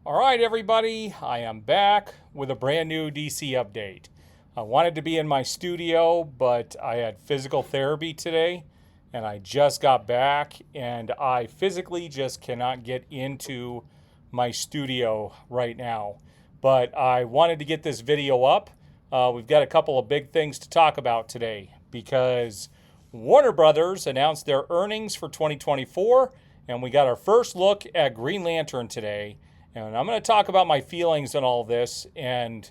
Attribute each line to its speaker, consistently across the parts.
Speaker 1: All right, everybody, I am back with a brand new DC update. I wanted to be in my studio, but I had physical therapy today, and I just got back, and I physically just cannot get into my studio right now. But I wanted to get this video up. We've got a couple of big things to talk about today because Warner Brothers announced their earnings for 2024, and we got our first look at Green Lantern today. And I'm going to talk about my feelings on all this and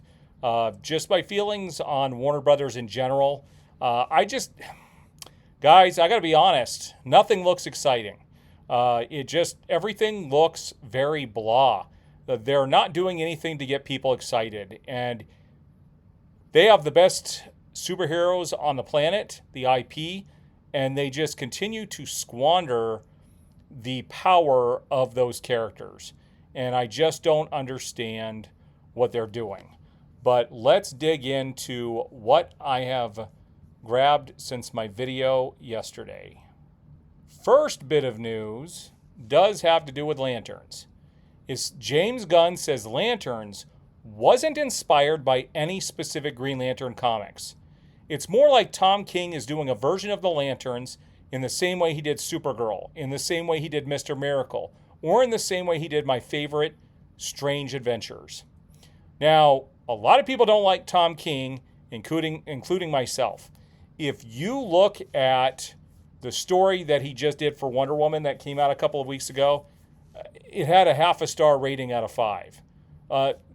Speaker 1: just my feelings on Warner Brothers in general. Guys, I got to be honest, nothing looks exciting. Everything looks very blah. They're not doing anything to get people excited. And they have the best superheroes on the planet, the IP, and they just continue to squander the power of those characters. And I just don't understand what they're doing. But let's dig into what I have grabbed since my video yesterday. First bit of news does have to do with lanterns. James Gunn says Lanterns wasn't inspired by any specific Green Lantern comics. It's more like Tom King is doing a version of the Lanterns in the same way he did Supergirl, in the same way he did Mr. Miracle, or in the same way he did my favorite, Strange Adventures. Now, a lot of people don't like Tom King, including myself. If you look at the story that he just did for Wonder Woman that came out a couple of weeks ago, it had a 0.5 star rating out of 5.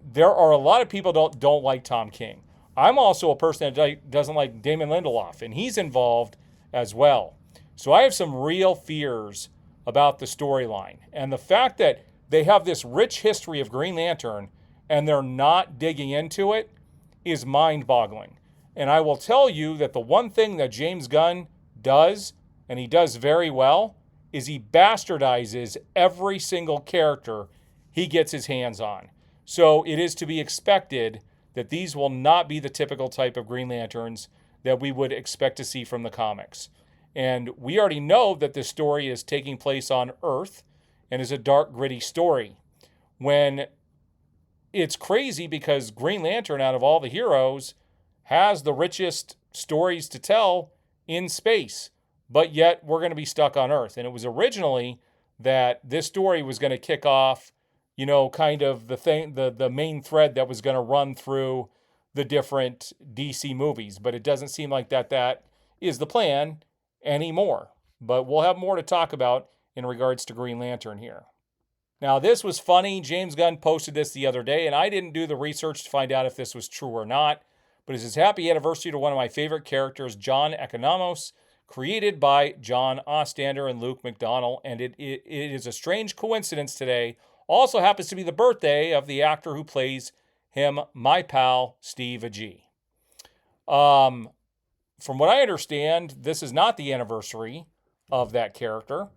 Speaker 1: There are a lot of people don't like Tom King. I'm also a person that doesn't like Damon Lindelof, and he's involved as well. So I have some real fears about the storyline. And the fact that they have this rich history of Green Lantern and they're not digging into it is mind-boggling. And I will tell you that the one thing that James Gunn does, and he does very well, is he bastardizes every single character he gets his hands on. So it is to be expected that these will not be the typical type of Green Lanterns that we would expect to see from the comics. And we already know that this story is taking place on Earth and is a dark, gritty story. When it's crazy because Green Lantern, out of all the heroes, has the richest stories to tell in space. But yet we're going to be stuck on Earth. And it was originally that this story was going to kick off, kind of the main thread that was going to run through the different DC movies. But it doesn't seem like that is the plan anymore. But we'll have more to talk about in regards to Green Lantern here. Now, this was funny. James Gunn posted this the other day, and I didn't do the research to find out if this was true or not. But it says, happy anniversary to one of my favorite characters, John Economos, created by John Ostrander and Luke McDonnell. And it is a strange coincidence today. Also happens to be the birthday of the actor who plays him, my pal, Steve Agee. From what I understand, this is not the anniversary of that character.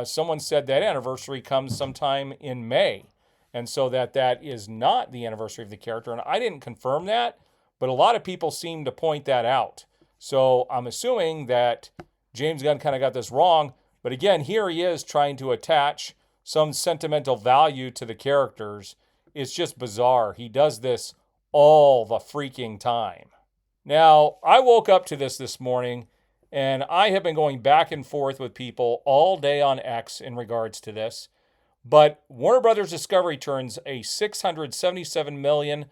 Speaker 1: Someone said that anniversary comes sometime in May. And so that is not the anniversary of the character. And I didn't confirm that, but a lot of people seem to point that out. So I'm assuming that James Gunn kind of got this wrong. But again, here he is trying to attach some sentimental value to the characters. It's just bizarre. He does this all the freaking time. Now, I woke up to this morning, and I have been going back and forth with people all day on X in regards to this. But Warner Brothers Discovery turns a $677 million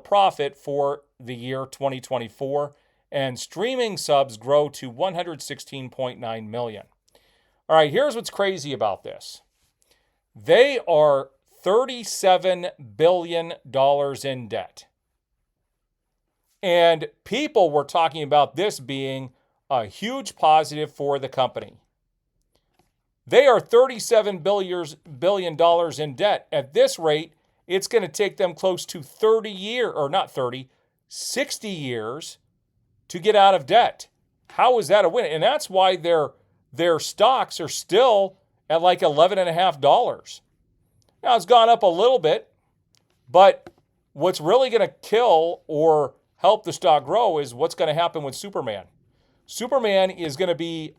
Speaker 1: profit for the year 2024, and streaming subs grow to 116.9 million. All right, here's what's crazy about this. They are $37 billion in debt. And people were talking about this being a huge positive for the company. They are $37 billion in debt. At this rate, it's going to take them close to 60 years to get out of debt. How is that a win? And that's why their stocks are still at like $11.50. Now, it's gone up a little bit, but what's really going to kill or help the stock grow is what's going to happen with Superman. Superman is going to be,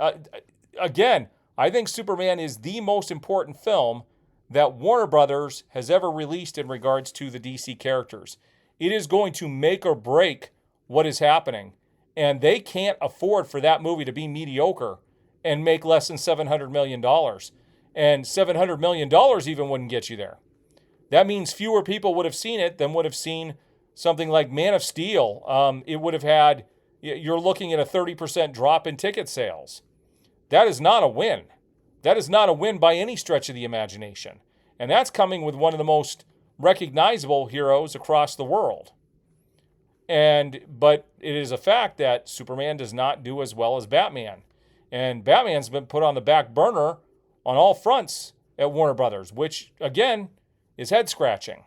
Speaker 1: again, I think Superman is the most important film that Warner Brothers has ever released in regards to the DC characters. It is going to make or break what is happening. And they can't afford for that movie to be mediocre and make less than $700 million. And $700 million even wouldn't get you there. That means fewer people would have seen it than would have seen something like Man of Steel. It would have had, you're looking at a 30% drop in ticket sales. That is not a win. That is not a win by any stretch of the imagination. And that's coming with one of the most recognizable heroes across the world. But it is a fact that Superman does not do as well as Batman. And Batman's been put on the back burner on all fronts at Warner Brothers, which, again, is head scratching.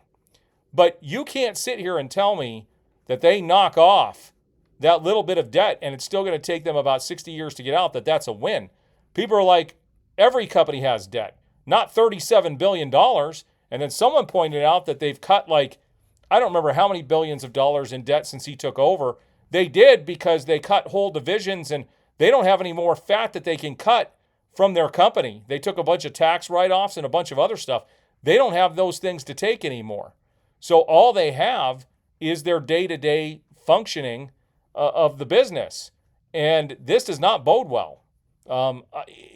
Speaker 1: But you can't sit here and tell me that they knock off that little bit of debt and it's still going to take them about 60 years to get out, that's a win. People are like, every company has debt, not $37 billion. And then someone pointed out that they've cut I don't remember how many billions of dollars in debt since he took over. They did because they cut whole divisions and they don't have any more fat that they can cut from their company. They took a bunch of tax write-offs and a bunch of other stuff. They don't have those things to take anymore. So all they have is their day-to-day functioning of the business. And this does not bode well.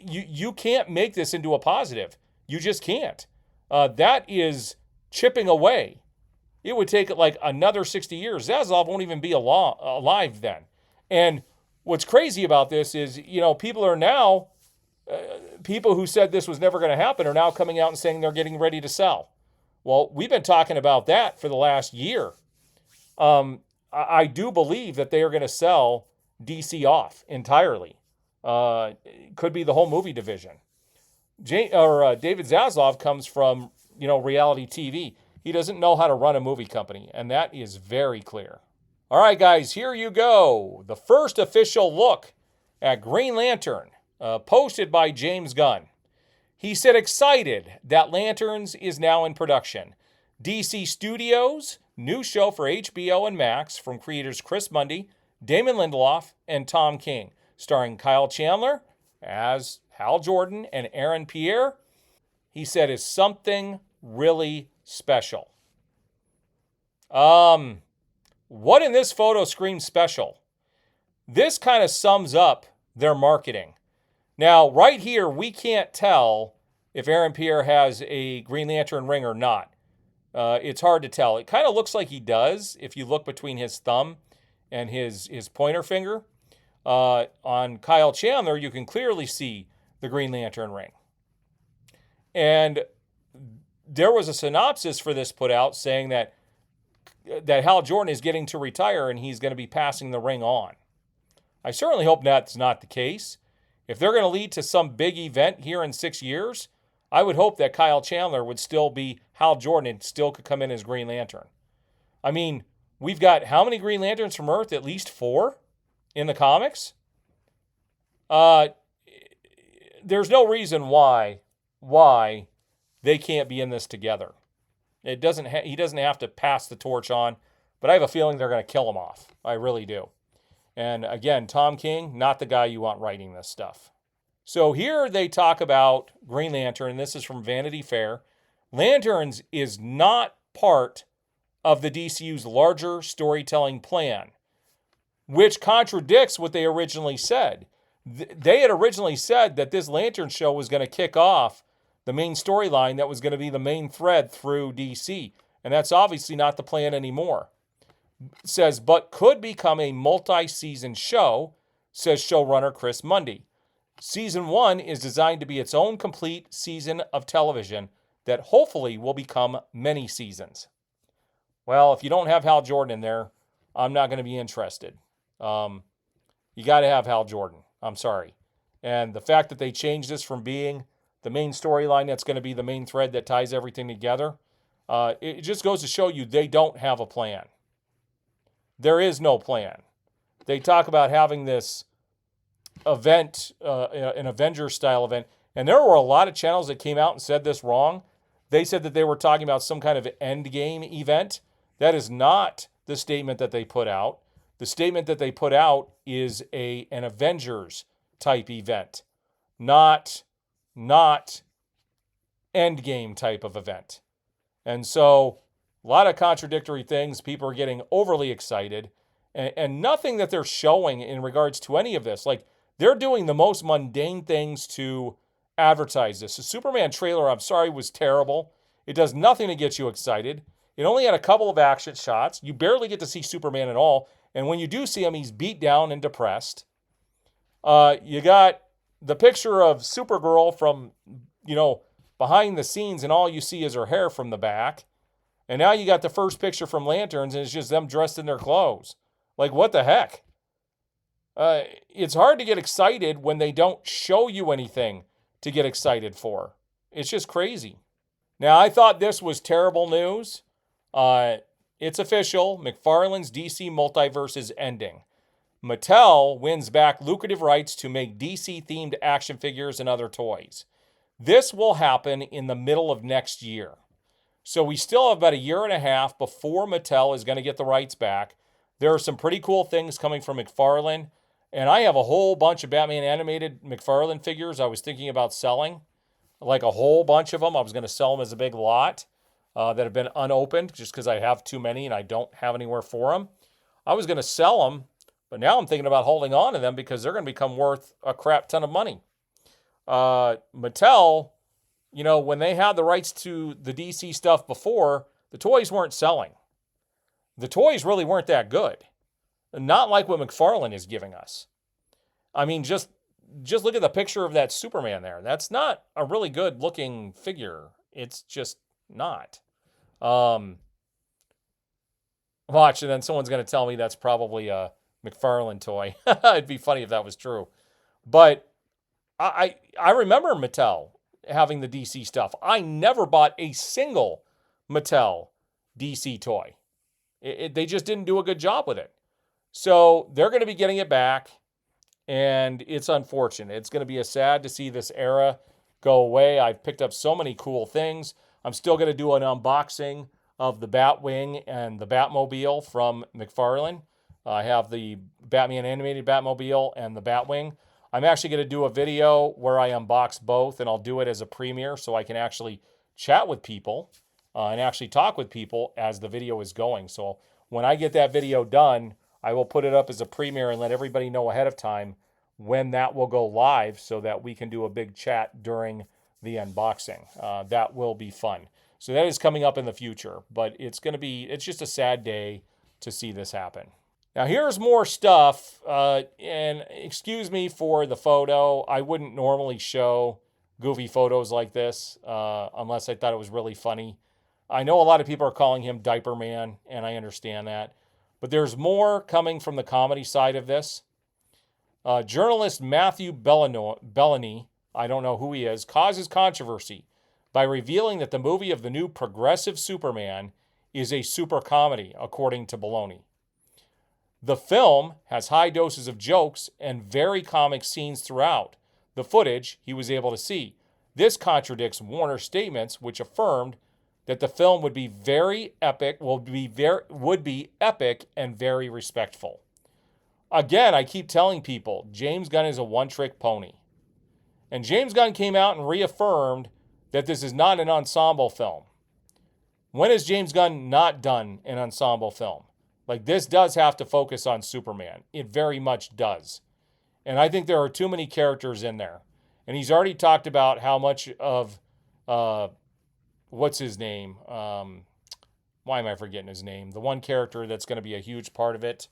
Speaker 1: You can't make this into a positive. You just can't. That is chipping away. It would take another 60 years. Zaslav won't even be alive then. And what's crazy about this is, people are now, people who said this was never going to happen are now coming out and saying they're getting ready to sell. Well, we've been talking about that for the last year. I do believe that they are going to sell DC off entirely. Could be the whole movie division. David Zaslav comes from, reality TV. He doesn't know how to run a movie company, and that is very clear. All right, guys, here you go. The first official look at Green Lantern, posted by James Gunn. He said, excited that Lanterns is now in production. DC Studios, new show for HBO and Max from creators Chris Mundy, Damon Lindelof, and Tom King, starring Kyle Chandler as Hal Jordan and Aaron Pierre. He said is something really special. What in this photo screams special? This kind of sums up their marketing. Now, right here, we can't tell if Aaron Pierre has a Green Lantern ring or not. It's hard to tell. It kind of looks like he does if you look between his thumb and his pointer finger. On Kyle Chandler, you can clearly see the Green Lantern ring. And there was a synopsis for this put out saying that Hal Jordan is getting to retire and he's going to be passing the ring on. I certainly hope that's not the case. If they're going to lead to some big event here in 6 years, I would hope that Kyle Chandler would still be Hal Jordan and still could come in as Green Lantern. I mean, we've got how many Green Lanterns from Earth? At least 4 in the comics. There's no reason why they can't be in this together. He doesn't have to pass the torch on, but I have a feeling they're going to kill him off. I really do. And again, Tom King, not the guy you want writing this stuff. So here they talk about Green Lantern, and this is from Vanity Fair. Lanterns is not part of the DCU's larger storytelling plan, which contradicts what they originally said. They had originally said that this Lantern show was going to kick off the main storyline that was going to be the main thread through DC. And that's obviously not the plan anymore. It says, but could become a multi-season show, says showrunner Chris Mundy. Season 1 is designed to be its own complete season of television that hopefully will become many seasons. Well, if you don't have Hal Jordan in there, I'm not going to be interested. You got to have Hal Jordan. I'm sorry. And the fact that they changed this from being the main storyline that's going to be the main thread that ties everything together, it just goes to show you they don't have a plan. There is no plan. They talk about having this event, an Avengers-style event, and there were a lot of channels that came out and said this wrong. They said that they were talking about some kind of endgame event. That is not the statement that they put out. The statement that they put out is an Avengers-type event, not Endgame type of event. And so a lot of contradictory things. People are getting overly excited, and nothing that they're showing in regards to any of this. Like, they're doing the most mundane things to advertise this. The Superman trailer, I'm sorry, was terrible. It does nothing to get you excited. It only had a couple of action shots. You barely get to see Superman at all. And when you do see him, he's beat down and depressed. You got the picture of Supergirl from, behind the scenes, and all you see is her hair from the back. And now you got the first picture from Lanterns, and it's just them dressed in their clothes. Like, what the heck? It's hard to get excited when they don't show you anything to get excited for. It's just crazy. Now, I thought this was terrible news. It's official. McFarlane's DC multiverse is ending. Mattel wins back lucrative rights to make DC-themed action figures and other toys. This will happen in the middle of next year. So we still have about a year and a half before Mattel is going to get the rights back. There are some pretty cool things coming from McFarlane. And I have a whole bunch of Batman animated McFarlane figures I was thinking about selling. Like a whole bunch of them. I was going to sell them as a big lot that have been unopened just because I have too many and I don't have anywhere for them. I was going to sell them, but now I'm thinking about holding on to them because they're going to become worth a crap ton of money. Mattel, when they had the rights to the DC stuff before, the toys weren't selling. The toys really weren't that good. Not like what McFarlane is giving us. I mean, just look at the picture of that Superman there. That's not a really good looking figure. It's just not. Watch, and then someone's going to tell me that's probably a McFarlane toy. It'd be funny if that was true. But I remember Mattel having the DC stuff. I never bought a single Mattel DC toy. They just didn't do a good job with it. So they're going to be getting it back, and it's unfortunate. It's going to be sad to see this era go away. I've picked up so many cool things. I'm still going to do an unboxing of the Batwing and the Batmobile from McFarlane. I have the Batman animated Batmobile and the Batwing. I'm actually going to do a video where I unbox both, and I'll do it as a premiere so I can actually chat with people and actually talk with people as the video is going. So when I get that video done, I will put it up as a premiere and let everybody know ahead of time when that will go live so that we can do a big chat during the unboxing. That will be fun. So that is coming up in the future, but it's just a sad day to see this happen. Now here's more stuff, and excuse me for the photo. I wouldn't normally show goofy photos like this unless I thought it was really funny. I know a lot of people are calling him Diaper Man, and I understand that. But there's more coming from the comedy side of this. Journalist Matthew Bellany, I don't know who he is, causes controversy by revealing that the movie of the new progressive Superman is a super comedy, according to Bellany. The film has high doses of jokes and very comic scenes throughout the footage he was able to see. This contradicts Warner's statements, which affirmed that the film would be epic and very respectful. Again, I keep telling people, James Gunn is a one-trick pony. And James Gunn came out and reaffirmed that this is not an ensemble film. When has James Gunn not done an ensemble film? Like, this does have to focus on Superman. It very much does. And I think there are too many characters in there. And he's already talked about how much of... what's his name? Why am I forgetting his name? The one character that's going to be a huge part of it.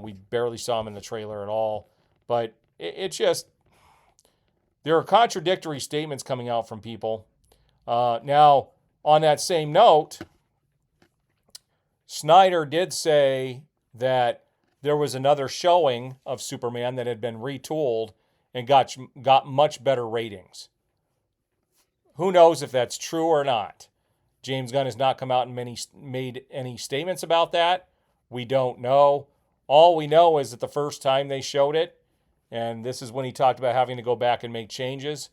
Speaker 1: We barely saw him in the trailer at all. But it's just, there are contradictory statements coming out from people. Now, on that same note, Snyder did say that there was another showing of Superman that had been retooled and got much better ratings. Who knows if that's true or not? James Gunn has not come out and made any statements about that. We don't know. All we know is that the first time they showed it, and this is when he talked about having to go back and make changes,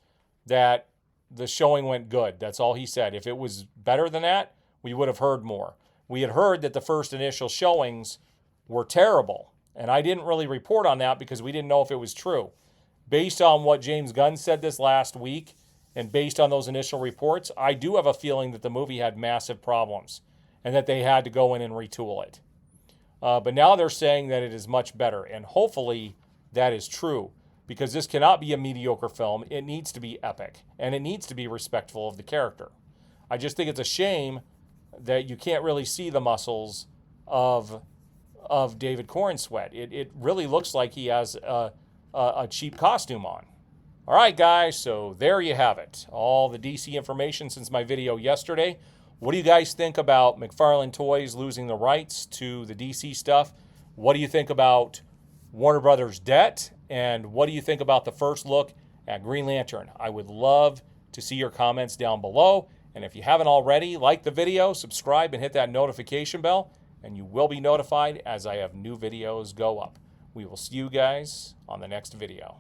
Speaker 1: that the showing went good. That's all he said. If it was better than that, we would have heard more. We had heard that the first initial showings were terrible, and I didn't really report on that because we didn't know if it was true. Based on what James Gunn said this last week, And based on those initial reports, I do have a feeling that the movie had massive problems and that they had to go in and retool it. But now they're saying that it is much better, and hopefully that is true, because this cannot be a mediocre film. It needs to be epic, and it needs to be respectful of the character. I just think it's a shame that you can't really see the muscles of David Cornsweet. It really looks like he has a cheap costume on. All right, guys, so there you have it. All the DC information since my video yesterday. What do you guys think about McFarlane Toys losing the rights to the DC stuff? What do you think about Warner Brothers' debt? And what do you think about the first look at Green Lantern? I would love to see your comments down below. And if you haven't already, like the video, subscribe, and hit that notification bell, and you will be notified as I have new videos go up. We will see you guys on the next video.